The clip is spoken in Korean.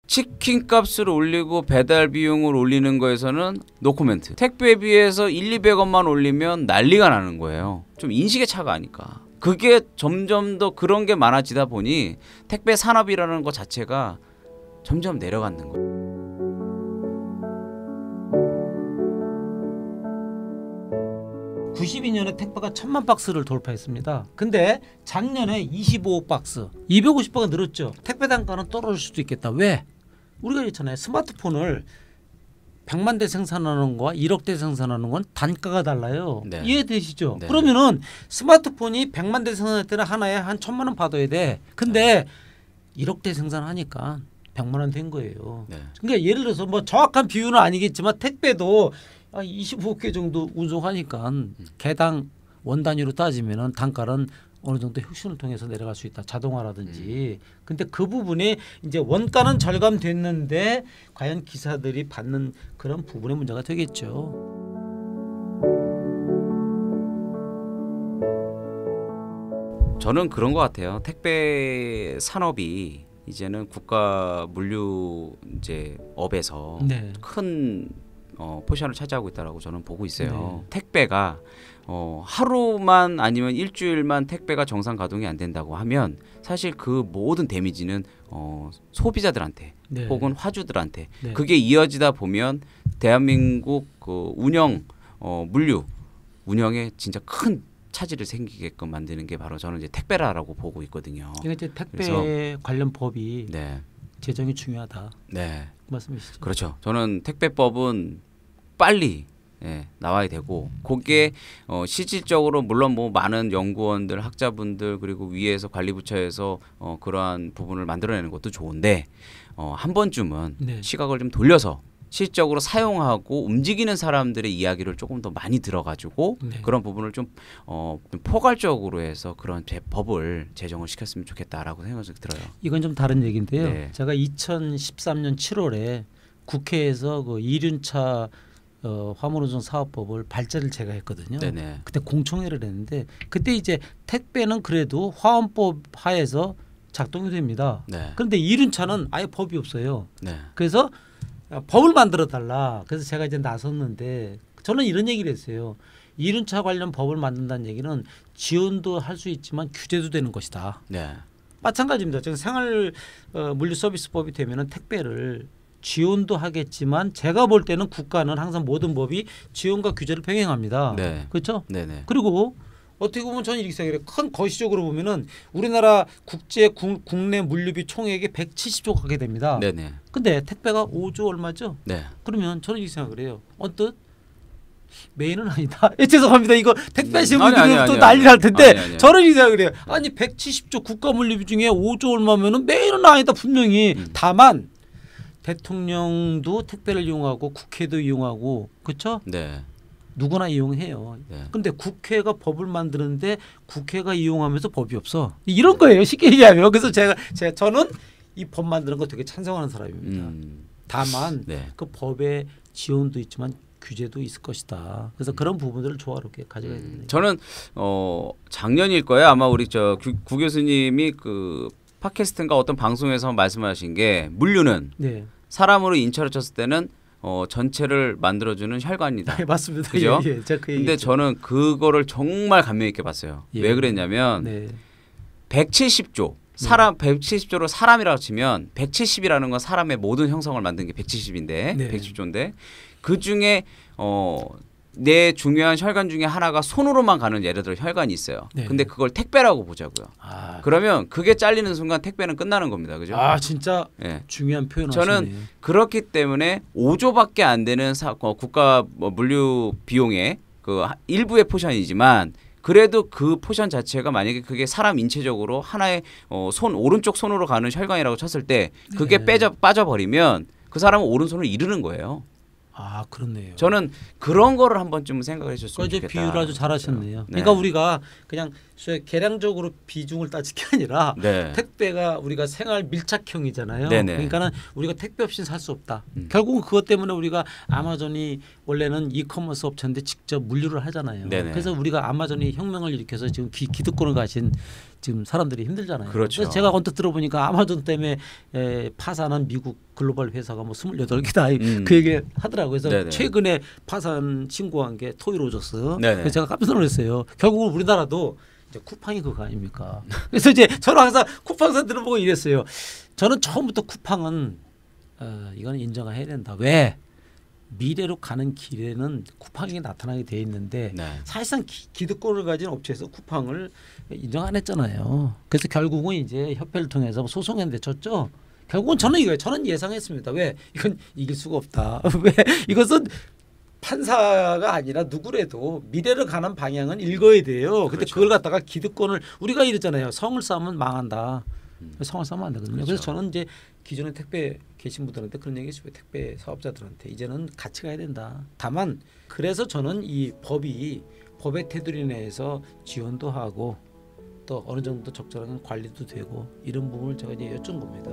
치킨 값을 올리고 배달 비용을 올리는 거에서는 노코멘트. 택배에 비해서 200원만 올리면 난리가 나는 거예요. 좀 인식의 차가 아닐까. 그게 점점 더 그런 게 많아지다 보니 택배 산업이라는 것 자체가 점점 내려가는 거예요. 92년에 택배가 1000만 박스를 돌파했습니다. 근데 작년에 25억 박스, 250배가 늘었죠. 택배 단가는 떨어질 수도 있겠다. 왜? 우리가 있잖아요. 스마트폰을 100만 대 생산하는 거와 1억 대 생산하는 건 단가가 달라요. 네. 이해되시죠? 네. 그러면은 스마트폰이 100만 대 생산할 때는 하나에 한 1000만 원 받아야 돼. 근데 1억 대 생산하니까 100만 원 된 거예요. 네. 그러니까 예를 들어서 뭐 정확한 비율은 아니겠지만 택배도 25개 정도 운송하니까 개당 원 단위로 따지면은 단가는 어느 정도 혁신을 통해서 내려갈 수 있다. 자동화라든지. 근데 그 부분이 이제 원가는 절감됐는데 과연 기사들이 받는 그런 부분의 문제가 되겠죠. 저는 그런 것 같아요. 택배 산업이 이제는 국가 물류 이제 업에서 네. 큰 포션을 차지하고 있다라고 저는 보고 있어요. 네. 택배가 하루만 아니면 일주일만 택배가 정상 가동이 안 된다고 하면 사실 그 모든 데미지는 소비자들한테 네. 혹은 화주들한테 네. 그게 이어지다 보면 대한민국 그 운영 물류 운영에 진짜 큰 차질이 생기게끔 만드는 게 바로 저는 이제 택배라고 보고 있거든요. 이게 이제 택배 그래서, 관련 법이 네. 제정이 중요하다. 네. 그 말씀이시죠? 그렇죠. 저는 택배법은 빨리 나와야 되고 그게 실질적으로 물론 뭐 많은 연구원들, 학자분들 그리고 위에서 관리부처에서 그러한 부분을 만들어내는 것도 좋은데 한 번쯤은 네. 시각을 좀 돌려서 실적으로 사용하고 움직이는 사람들의 이야기를 조금 더 많이 들어가지고 네. 그런 부분을 좀 포괄적으로 해서 그런 법을 제정을 시켰으면 좋겠다라고 생각이 들어요. 이건 좀 다른 얘기인데요. 네. 제가 2013년 7월에 국회에서 그 이륜차 화물운송 사업법을 발제를 제가 했거든요. 네네. 그때 공청회를 했는데 그때 이제 택배는 그래도 화원법 하에서 작동이 됩니다. 네. 그런데 이륜차는 아예 법이 없어요. 네. 그래서 법을 만들어 달라. 그래서 제가 이제 나섰는데 저는 이런 얘기를 했어요. 이륜차 관련 법을 만든다는 얘기는 지원도 할 수 있지만 규제도 되는 것이다. 네. 마찬가지입니다. 지금 생활 물류 서비스법이 되면은 택배를 지원도 하겠지만 제가 볼 때는 국가는 항상 모든 법이 지원과 규제를 병행합니다. 네. 그렇죠? 네네. 그리고 어떻게 보면 저는 이렇게 생각해요. 큰 거시적으로 보면은 우리나라 국내 물류비 총액이 170조 가게 됩니다. 네네. 근데 택배가 5조 얼마죠? 네. 그러면 저는 이렇게 생각을 해요. 언뜻 메인은 아니다. 죄송합니다. 이거 택배하시는 아니, 분들은 또 아니. 난리 날 텐데 아니. 저는 이렇게 생각을 해요. 아니 170조 국가 물류비 중에 5조 얼마면은 메인은 아니다 분명히. 다만 대통령도 택배를 이용하고 국회도 이용하고 그렇죠? 네. 누구나 이용해요. 네. 근데 국회가 법을 만드는데 국회가 이용하면서 법이 없어. 이런 거예요. 쉽게 얘기하면. 그래서 저는 이 법 만드는 거 되게 찬성하는 사람입니다. 다만 네. 그 법에 지원도 있지만 규제도 있을 것이다. 그래서 그런 부분들을 조화롭게 가져가야 됩니다. 저는 작년일 거예요. 아마 우리 구 교수님이 그 팟캐스트인가 어떤 방송에서 말씀하신 게 물류는 네. 사람으로 인철을 쳤을 때는 전체를 만들어주는 혈관이다. 네, 맞습니다. 그죠? 예, 제가 그 근데 저는 그거를 정말 감명 있게 봤어요. 예. 왜 그랬냐면 네. 170조 사람 170조를 사람이라고 치면 170이라는 건 사람의 모든 형성을 만든 게 170인데 네. 110조인데 그 중에 내 중요한 혈관 중에 하나가 손으로만 가는 예를 들어 혈관이 있어요. 네. 근데 그걸 택배라고 보자고요. 아, 그러면 그게 잘리는 순간 택배는 끝나는 겁니다. 그죠? 진짜 예. 중요한 표현 저는 하시네요. 그렇기 때문에 5조밖에 안 되는 국가 물류 비용의 그 일부의 포션이지만 그래도 그 포션 자체가 만약에 그게 사람 인체적으로 하나의 오른쪽 손으로 가는 혈관이라고 쳤을 때 그게 네. 빠져버리면 그 사람은 오른손을 잃는 거예요. 아, 그렇네요. 저는 그런 거를 한 번쯤 생각을 해줬으면 이제 좋겠다. 비유를 아주 잘하셨네요. 네. 그러니까 우리가 그냥 계량적으로 비중을 따질 게 아니라 네. 택배가 우리가 생활 밀착형이잖아요. 네네. 그러니까는 우리가 택배 없이는 살 수 없다. 결국은 그것 때문에 우리가 아마존이 원래는 이커머스 업체인데 직접 물류를 하잖아요. 네네. 그래서 우리가 아마존이 혁명을 일으켜서 지금 기득권을 가진 지금 사람들이 힘들잖아요. 그렇죠. 그래서 제가 언뜻 들어보니까 아마존 때문에 파산한 미국 글로벌 회사가 뭐 28개다 그 얘기 하더라고요. 그래서 네네. 최근에 파산 신고한 게 토이로저스. 네네. 그래서 제가 깜짝 놀랐어요. 결국은 우리나라도 이제 쿠팡이 그거 아닙니까? 그래서 이제 저는 항상 쿠팡사 들어보고 이랬어요. 저는 처음부터 쿠팡은 이거는 인정해야 된다. 왜? 미래로 가는 길에는 쿠팡이 나타나게 돼 있는데 네. 사실상 기득권을 가진 업체에서 쿠팡을 인정 안 했잖아요. 그래서 결국은 이제 협회를 통해서 소송했는데 졌죠. 결국은 저는 이거예요. 저는 예상했습니다. 왜? 이건 이길 수가 없다. 왜? 이것은 판사가 아니라 누구래도 미래로 가는 방향은 읽어야 돼요. 근데 그렇죠. 그걸 갖다가 기득권을 우리가 이랬잖아요. 성을 쌓으면 망한다. 성을 쌓으면 안 되거든요. 그렇죠. 그래서 저는 이제 기존에 택배 계신 분들한테 그런 얘기 했어요. 택배 사업자들한테 이제는 같이 가야 된다. 다만 그래서 저는 이 법의 테두리 내에서 지원도 하고 또 어느 정도 적절한 관리도 되고 이런 부분을 제가 이제 여쭌 겁니다.